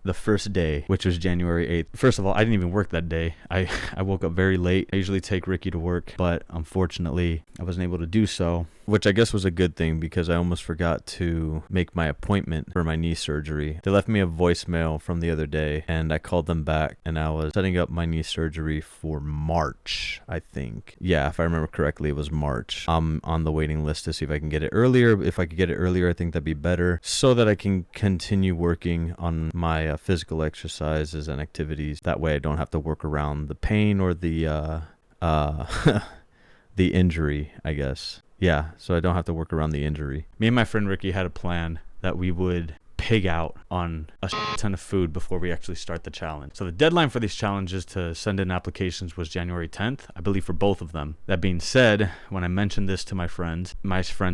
the first day, which was January 8th. First of all, I didn't even work that day. I woke up very late. I usually take Ricky to work, but unfortunately, I wasn't able to do so, which I guess was a good thing because I almost forgot to make my appointment for my knee surgery. They left me a voicemail from the other day, and I called them back, and I was setting up my knee surgery for March, I think. Yeah, if I remember correctly, it was March. I'm on the waiting list to see if I can get it earlier. If I could get it earlier, I think that'd be better so that I can continue working on my physical exercises and activities. That way I don't have to work around the pain or the the injury, I guess. Yeah, so I don't have to work around the injury. Me and my friend Ricky had a plan that we would pig out on a ton of food before we actually start the challenge. So the deadline for these challenges to send in applications was January 10th, I believe, for both of them. That being said, when I mentioned this to my friend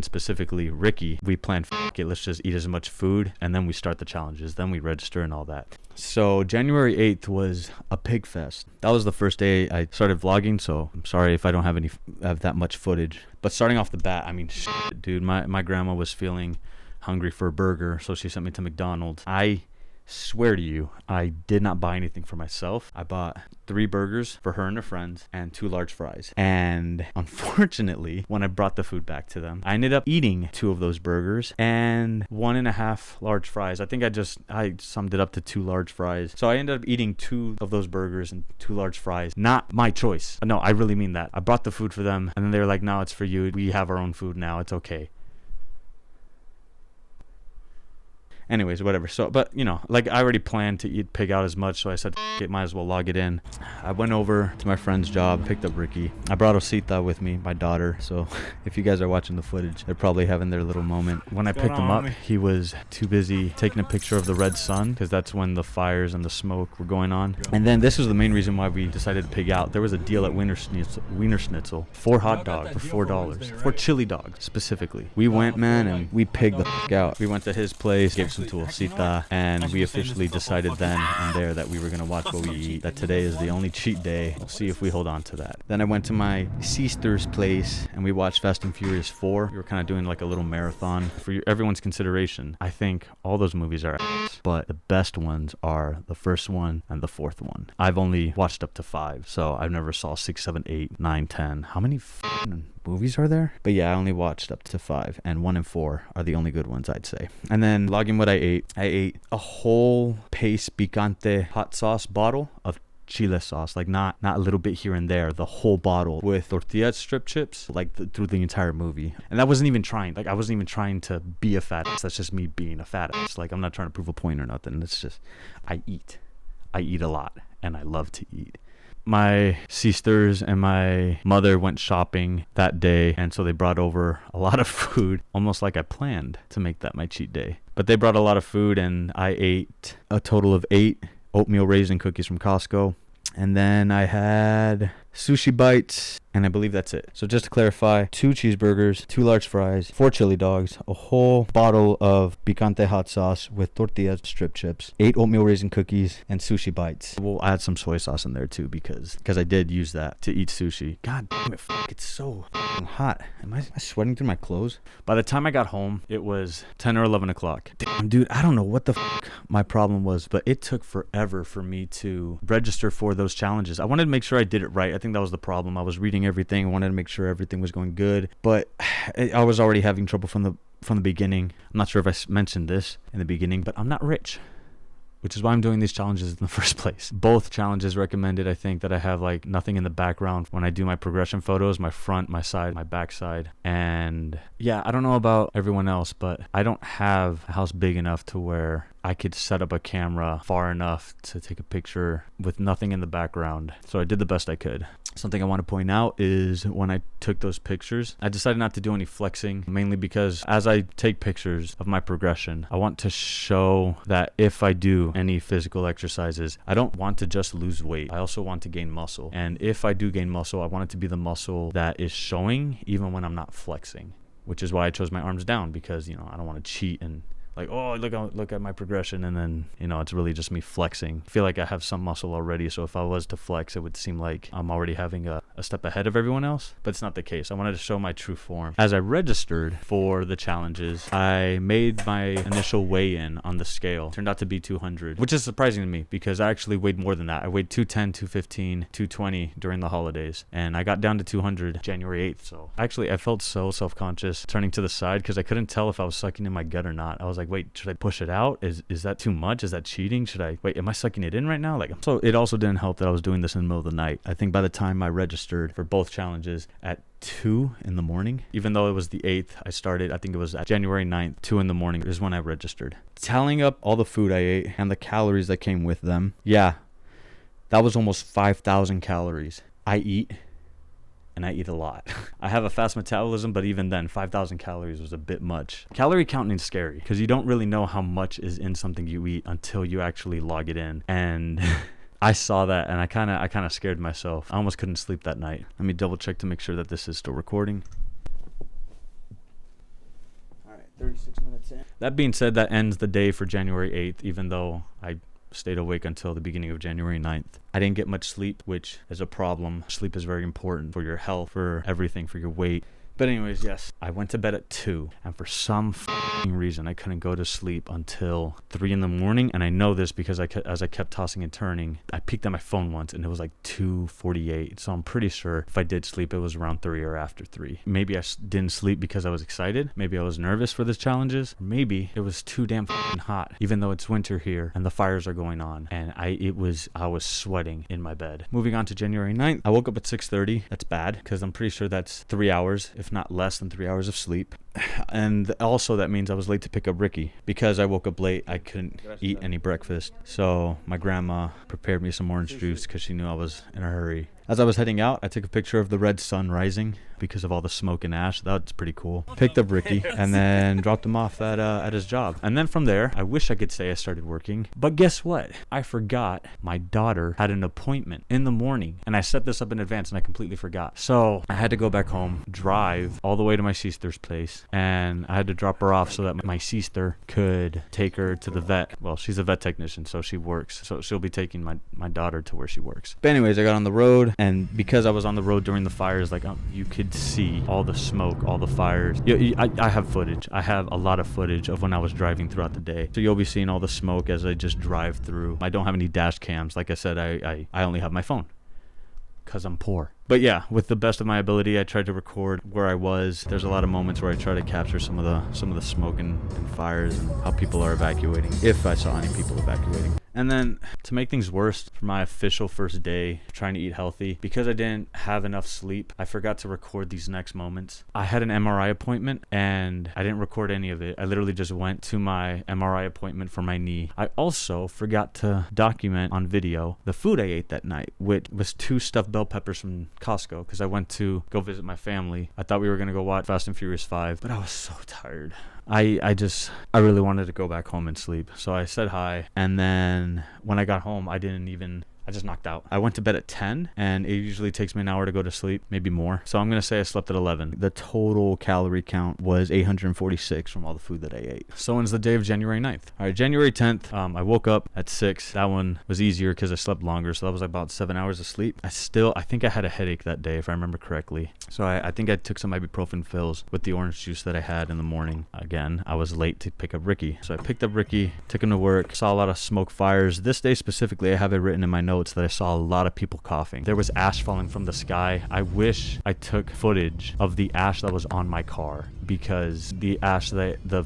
specifically Ricky, we planned, okay, let's just eat as much food and then we start the challenges, then we register and all that. So January 8th was a pig fest. That was the first day I started vlogging, so I'm sorry if I don't have that much footage. But starting off the bat, I mean, dude, my grandma was feeling hungry for a burger, so she sent me to McDonald's. I swear to you, I did not buy anything for myself. I bought 3 burgers for her and her friends and 2 large fries. And unfortunately, when I brought the food back to them, I ended up eating 2 of those burgers and 1.5 large fries. I think I summed it up to 2 large fries. So I ended up eating 2 of those burgers and 2 large fries. Not my choice. No, I really mean that. I brought the food for them, and then they were like, no, it's for you. We have our own food now. It's okay. Anyways, whatever. So, but you know, like I already planned to eat pig out as much, so I said, it might as well log it in. I went over to my friend's job, picked up Ricky. I brought Osita with me, my daughter. So if you guys are watching the footage, they're probably having their little moment. When I picked him up, he was too busy taking a picture of the red sun because that's when the fires and the smoke were going on. And then this was the main reason why we decided to pig out. There was a deal at Wiener Schnitzel, 4 hot dogs for $4, 4 chili dogs specifically. We went, man, and we pigged the fuck out. We went to his place, gave some to Osita, and we officially decided then and there that we were going to watch what we eat, that today is the only cheat day. We'll see if we hold on to that. Then I went to my sister's place and we watched Fast and Furious 4. We were kind of doing like a little marathon. For everyone's consideration, I think all those movies are ass, but the best ones are the first one and the 4th one. I've only watched up to 5, so I've never saw 6, 7, 8, 9, 10. How many movies are there? But yeah, I only watched up to 5, and 1 and 4 are the only good ones, I'd say. And then logging what I ate a whole Pace Picante hot sauce bottle of chile sauce, like not a little bit here and there, the whole bottle with tortilla strip chips, like through the entire movie. And that wasn't even trying, like I wasn't even trying to be a fat ass. That's just me being a fat ass. Like I'm not trying to prove a point or nothing. It's just I eat a lot and I love to eat. My sisters and my mother went shopping that day, and so they brought over a lot of food, almost like I planned to make that my cheat day. But they brought a lot of food, and I ate a total of 8 oatmeal raisin cookies from Costco. And then I had sushi bites, and I believe that's it. So just to clarify, 2 cheeseburgers, 2 large fries, 4 chili dogs, a whole bottle of picante hot sauce with tortilla strip chips, 8 oatmeal raisin cookies, and sushi bites. We'll add some soy sauce in there too because I did use that to eat sushi. God damn it, it's so hot. Am I sweating through my clothes? By the time I got home, it was 10 or 11 o'clock. Damn, dude, I don't know what the my problem was, but it took forever for me to register for those challenges. I wanted to make sure I did it right. I think that was the problem. I was reading everything. I wanted to make sure everything was going good, but I was already having trouble from the beginning. I'm not sure if I mentioned this in the beginning, but I'm not rich, which is why I'm doing these challenges in the first place. Both challenges recommended, I think, that I have like nothing in the background when I do my progression photos, my front, my side, my back side. And yeah, I don't know about everyone else, but I don't have a house big enough to where I could set up a camera far enough to take a picture with nothing in the background. So I did the best I could. Something I want to point out is when I took those pictures, I decided not to do any flexing, mainly because as I take pictures of my progression, I want to show that if I do any physical exercises, I don't want to just lose weight. I also want to gain muscle. And if I do gain muscle, I want it to be the muscle that is showing even when I'm not flexing, which is why I chose my arms down, because, you know, I don't want to cheat and like, oh, look at my progression, and then, you know, it's really just me flexing. I feel like I have some muscle already, so if I was to flex, it would seem like I'm already having a step ahead of everyone else, but it's not the case. I wanted to show my true form. As I registered for the challenges, I made my initial weigh-in on the scale. It turned out to be 200, which is surprising to me because I actually weighed more than that. I weighed 210, 215, 220 during the holidays, and I got down to 200 January 8th. So actually, I felt so self-conscious turning to the side because I couldn't tell if I was sucking in my gut or not. I was like, wait, should I push it out? Is that too much? Is that cheating? Am I sucking it in right now? So it also didn't help that I was doing this in the middle of the night. I think by the time I registered for both challenges at 2 in the morning, even though it was the 8th, I started, I think it was at January 9th, 2 in the morning is when I registered. Tallying up all the food I ate and the calories that came with them, yeah, that was almost 5,000 calories. I eat a lot. I have a fast metabolism, but even then, 5,000 calories was a bit much. Calorie counting is scary because you don't really know how much is in something you eat until you actually log it in. And I saw that and I kind of scared myself. I almost couldn't sleep that night. Let me double check to make sure that this is still recording. All right, 36 minutes in. That being said, that ends the day for January 8th, even though I stayed awake until the beginning of January 9th. I didn't get much sleep, which is a problem. Sleep is very important for your health, for everything, for your weight. But anyways, yes, I went to bed at 2, and for some reason, I couldn't go to sleep until 3 in the morning. And I know this because as I kept tossing and turning, I peeked at my phone once, and it was like 2:48. So I'm pretty sure if I did sleep, it was around 3 or after 3. Maybe I didn't sleep because I was excited. Maybe I was nervous for the challenges. Or maybe it was too damn hot, even though it's winter here and the fires are going on. And I was sweating in my bed. Moving on to January 9th, I woke up at 6:30. That's bad because I'm pretty sure that's 3 hours, if not less than 3 hours of sleep. And also that means I was late to pick up Ricky. Because I woke up late, I couldn't eat any breakfast. So my grandma prepared me some orange juice because she knew I was in a hurry. As I was heading out, I took a picture of the red sun rising because of all the smoke and ash. That's pretty cool. Picked up Ricky and then dropped him off at his job. And then from there, I wish I could say I started working. But guess what? I forgot my daughter had an appointment in the morning. And I set this up in advance and I completely forgot. So I had to go back home, drive all the way to my sister's place. And I had to drop her off so that my sister could take her to the vet. Well, she's a vet technician, so she works. So she'll be taking my daughter to where she works. But anyways, I got on the road. And because I was on the road during the fires, you could see all the smoke, all the fires. I have footage. I have a lot of footage of when I was driving throughout the day. So you'll be seeing all the smoke as I just drive through. I don't have any dash cams. Like I said, I only have my phone because I'm poor. But yeah, with the best of my ability, I tried to record where I was. There's a lot of moments where I try to capture some of the smoke and fires and how people are evacuating, if I saw any people evacuating. And then to make things worse, for my official first day trying to eat healthy, because I didn't have enough sleep, I forgot to record these next moments. I had an MRI appointment and I didn't record any of it. I literally just went to my MRI appointment for my knee. I also forgot to document on video the food I ate that night, which was 2 stuffed bell peppers from Costco because I went to go visit my family. I thought we were going to go watch Fast and Furious 5, but I was so tired. I really wanted to go back home and sleep. So I said hi. And then when I got home, I just knocked out. I went to bed at 10 and it usually takes me an hour to go to sleep, maybe more. So I'm going to say I slept at 11. The total calorie count was 846 from all the food that I ate. So ends the day of January 9th. All right, January 10th, I woke up at 6. That one was easier because I slept longer. So that was about 7 hours of sleep. I think I had a headache that day if I remember correctly. So I think I took some ibuprofen pills with the orange juice that I had in the morning. Again, I was late to pick up Ricky. So I picked up Ricky, took him to work, saw a lot of smoke fires. This day specifically, I have it written in my notes that I saw a lot of people coughing. There was ash falling from the sky. I wish I took footage of the ash that was on my car because the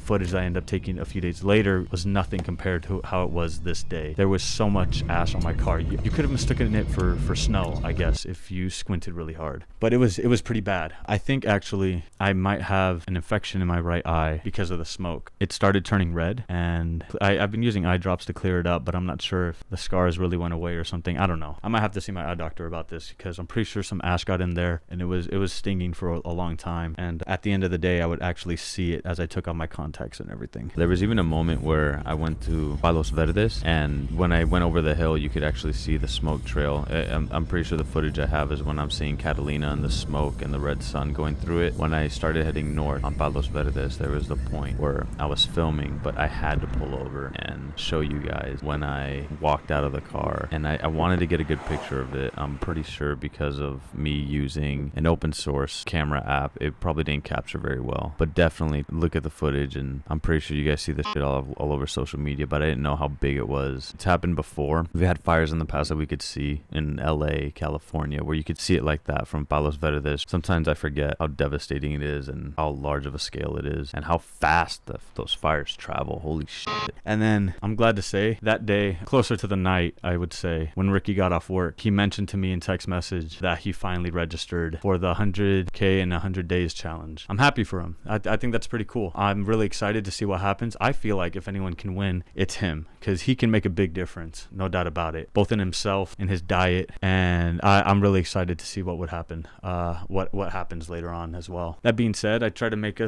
footage that I ended up taking a few days later was nothing compared to how it was this day. There was so much ash on my car. You could have mistaken it for snow, I guess, if you squinted really hard. But it was pretty bad. I think actually I might have an infection in my right eye because of the smoke. It started turning red and I've been using eye drops to clear it up, but I'm not sure if the scars really went away or something. something. I don't know. I might have to see my eye doctor about this because I'm pretty sure some ash got in there and it was stinging for a long time. And at the end of the day, I would actually see it as I took off my contacts and everything. There was even a moment where I went to Palos Verdes, and when I went over the hill, you could actually see the smoke trail. I'm pretty sure the footage I have is when I'm seeing Catalina and the smoke and the red sun going through it. When I started heading north on Palos Verdes, there was the point where I was filming, but I had to pull over and show you guys when I walked out of the car, and I wanted to get a good picture of it. I'm pretty sure because of me using an open source camera app, it probably didn't capture very well, but definitely look at the footage, and I'm pretty sure you guys see this shit all over social media, but I didn't know how big it was. It's happened before. We've had fires in the past that we could see in LA, California, where you could see it like that from Palos Verdes. Sometimes I forget how devastating it is and how large of a scale it is and how fast those fires travel. Holy shit. And then I'm glad to say that day, closer to the night, I would say, when Ricky got off work, he mentioned to me in text message that he finally registered for the 100K in 100 days challenge. I'm happy for him. I think that's pretty cool. I'm really excited to see what happens. I feel like if anyone can win, it's him, because he can make a big difference, no doubt about it, both in himself, in his diet, and I'm really excited to see what would happen, what happens later on as well. That being said, I try to make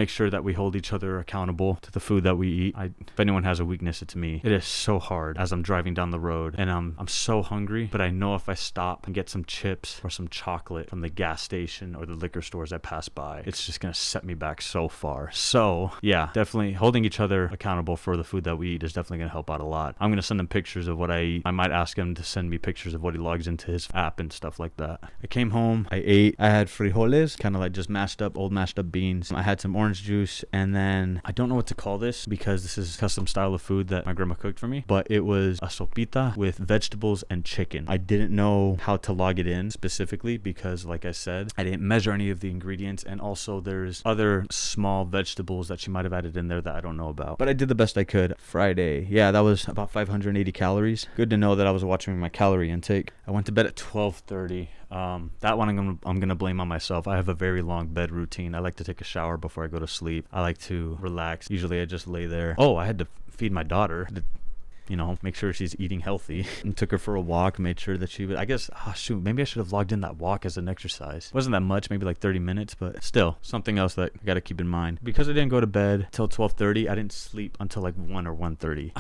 sure that we hold each other accountable to the food that we eat. If anyone has a weakness, it's me. It is so hard as I'm driving down the road and I'm so hungry, but I know if I stop and get some chips or some chocolate from the gas station or the liquor stores I pass by, it's just gonna set me back so far. So yeah, definitely holding each other accountable for the food that we eat is definitely gonna help out a lot. I'm gonna send him pictures of what I eat. I might ask him to send me pictures of what he logs into his app and stuff like that. I came home, I ate, I had frijoles, kind of like just old mashed up beans. I had some orange juice, and then I don't know what to call this because this is a custom style of food that my grandma cooked for me, but it was a sopita with vegetables and chicken. I didn't know how to log it in specifically because, like I said, I didn't measure any of the ingredients, and also there's other small vegetables that she might have added in there that I don't know about, but I did the best I could. Friday, yeah, that was about 580 calories. Good to know that I was watching my calorie intake. I went to bed at 12:30. That one I'm gonna blame on myself. I have a very long bed routine. I like to take a shower before I go to sleep. I like to relax. Usually I just lay there. Oh, I had to feed my daughter. Make sure she's eating healthy. And took her for a walk, made sure that she would, I guess, maybe I should have logged in that walk as an exercise. It wasn't that much, maybe like 30 minutes, but still, something else that I got to keep in mind. Because I didn't go to bed till 12:30, I didn't sleep until like 1 or 1:30.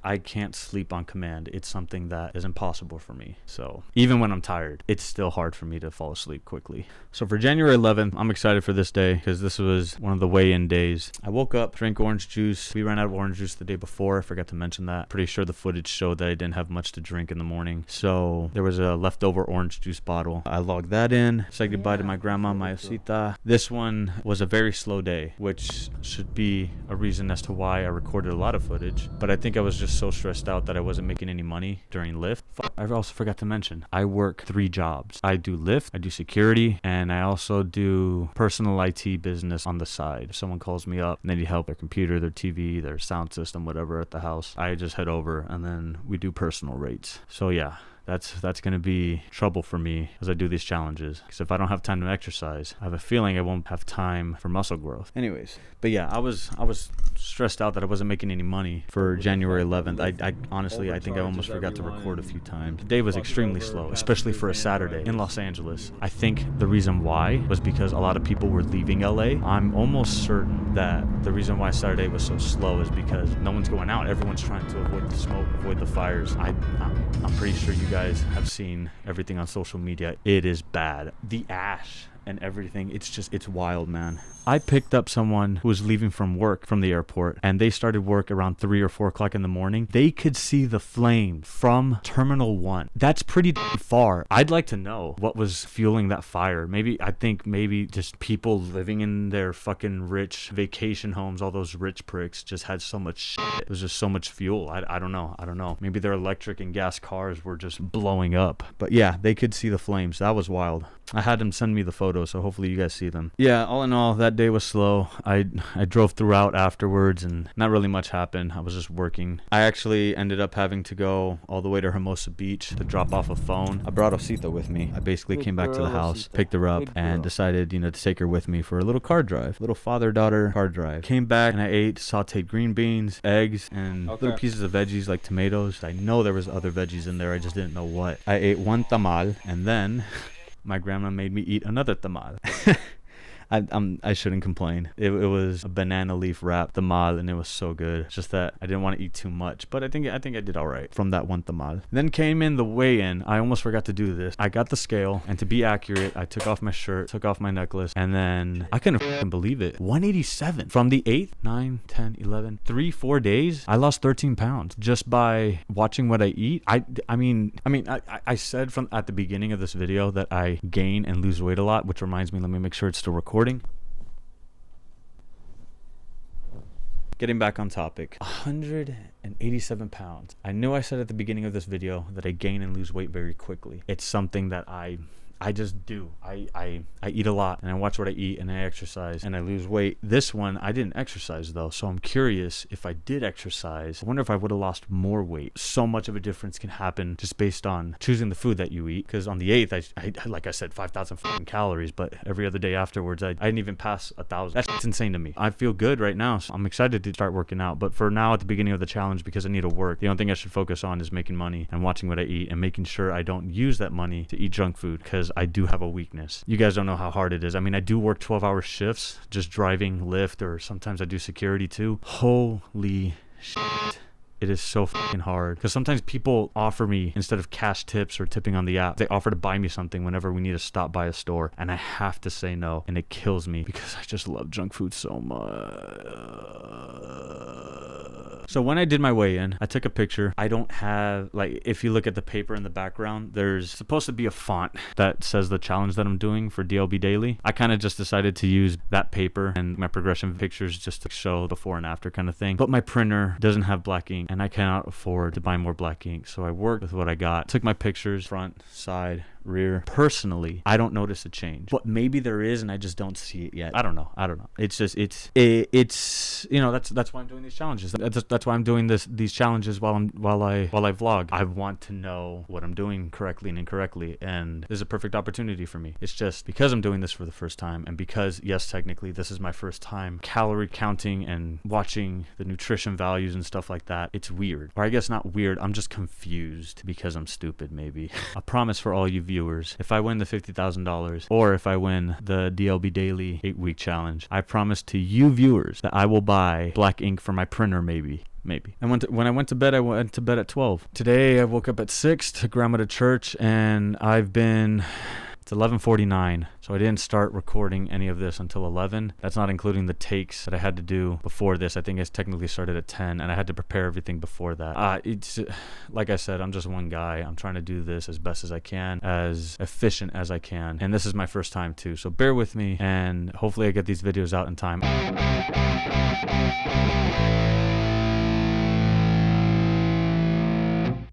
I can't sleep on command. It's something that is impossible for me. So even when I'm tired, it's still hard for me to fall asleep quickly. So for January 11th, I'm excited for this day because this was one of the weigh-in days. I woke up, drank orange juice. We ran out of orange juice the day before. I forgot to mention that. Pretty sure the footage showed that I didn't have much to drink in the morning. So there was a leftover orange juice bottle. I logged that in, said goodbye to my grandma, my Osita. This one was a very slow day, which should be a reason as to why I recorded a lot of footage. But I think I was just so stressed out that I wasn't making any money during Lyft. I also forgot to mention, I work 3 jobs. I do Lyft, I do security, and I also do personal IT business on the side. If someone calls me up and they need help, their computer, their TV, their sound system, whatever at the house, I just head over and then we do personal rates. So yeah, that's going to be trouble for me as I do these challenges, because if I don't have time to exercise, I have a feeling I won't have time for muscle growth. Anyways, but yeah, I was stressed out that I wasn't making any money for January 11th. I honestly, I think I almost forgot to record a few times. The day was extremely slow, especially for a Saturday in Los Angeles. I think the reason why was because a lot of people were leaving LA. I'm almost certain that the reason why Saturday was so slow is because no one's going out. Everyone's trying to avoid the smoke, avoid the fires. I'm pretty sure you guys have seen everything on social media. It is bad. The ash and everything, it's wild, man. I picked up someone who was leaving from work from the airport, and they started work around 3 or 4 o'clock in the morning. They could see the flame from Terminal 1. That's pretty far. I'd like to know what was fueling that fire. I think maybe just people living in their fucking rich vacation homes, all those rich pricks just had so much shit. It was just so much fuel. I don't know. Maybe their electric and gas cars were just blowing up. But yeah, they could see the flames. That was wild. I had them send me the photos photos, so hopefully you guys see them. Yeah, all in all, that day was slow. I drove throughout afterwards, and not really much happened. I was just working. I actually ended up having to go all the way to Hermosa Beach to drop off a phone. I brought Osita with me. I basically came back to the house, picked her up, and decided, to take her with me for a little car drive. Little father-daughter car drive. Came back and I ate sauteed green beans, eggs, and little pieces of veggies like tomatoes. I know there was other veggies in there. I just didn't know what. I ate one tamal, and then my grandma made me eat another tamal. I shouldn't complain. It was a banana leaf wrap tamal, and it was so good. It's just that I didn't want to eat too much, but I think I did all right from that one tamal. Then came in the weigh-in. I almost forgot to do this. I got the scale, and to be accurate, I took off my shirt, took off my necklace, and then I couldn't fucking believe it. 187 from the 8th, 9, 10, 11, 4 days. I lost 13 pounds just by watching what I eat. I said from at the beginning of this video that I gain and lose weight a lot, which reminds me, let me make sure it's still recording. Getting back on topic, 187 pounds. I know I said at the beginning of this video that I gain and lose weight very quickly. It's something that I just do. I eat a lot, and I watch what I eat, and I exercise, and I lose weight. This one, I didn't exercise though, so I'm curious if I did exercise. I wonder if I would have lost more weight. So much of a difference can happen just based on choosing the food that you eat. Because on the 8th, I like I said, 5,000 fucking calories, but every other day afterwards, I didn't even pass 1,000. That's insane to me. I feel good right now, so I'm excited to start working out. But for now, at the beginning of the challenge, because I need to work, the only thing I should focus on is making money and watching what I eat and making sure I don't use that money to eat junk food, because I do have a weakness. You guys don't know how hard it is. I mean, I do work 12-hour shifts, just driving Lyft, or sometimes I do security too. Holy shit. It is so fucking hard, because sometimes people offer me, instead of cash tips or tipping on the app, they offer to buy me something whenever we need to stop by a store, and I have to say no, and it kills me because I just love junk food so much. So when I did my weigh-in, I took a picture. I don't have, like, if you look at the paper in the background, there's supposed to be a font that says the challenge that I'm doing for DLB Daily. I kind of just decided to use that paper and my progression pictures just to show before and after kind of thing. But my printer doesn't have black ink, and I cannot afford to buy more black ink. So I worked with what I got, took my pictures, front, side, rear. Personally, I don't notice a change, but maybe there is, and I just don't see it yet. I don't know. It's just it's that's why I'm doing these challenges. That's why I'm doing these challenges while I vlog. I want to know what I'm doing correctly and incorrectly, and this is a perfect opportunity for me. It's just because I'm doing this for the first time, and because, yes, technically this is my first time calorie counting and watching the nutrition values and stuff like that. It's weird, or I guess not weird. I'm just confused because I'm stupid. Maybe. I promise for all you viewers, if I win the $50,000, or if I win the DLB Daily 8-week challenge, I promise to you viewers that I will buy black ink for my printer. Maybe. And when I went to bed at 12. Today I woke up at 6 to grandma to church, and it's 11:49, so I didn't start recording any of this until 11. That's not including the takes that I had to do before this. I think it's technically started at 10, and I had to prepare everything before that. It's like I said, I'm just one guy. I'm trying to do this as best as I can, as efficient as I can, and this is my first time too, so bear with me, and hopefully I get these videos out in time.